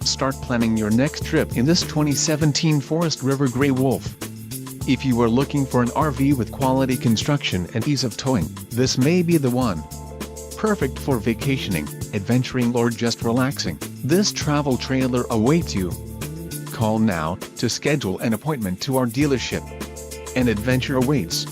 Start planning your next trip in this 2017 Forest River Grey Wolf. If you are looking for an RV with quality construction and ease of towing, this may be the one. Perfect for vacationing, adventuring or just relaxing, this travel trailer awaits you. Call now to schedule an appointment to our dealership. An adventure awaits.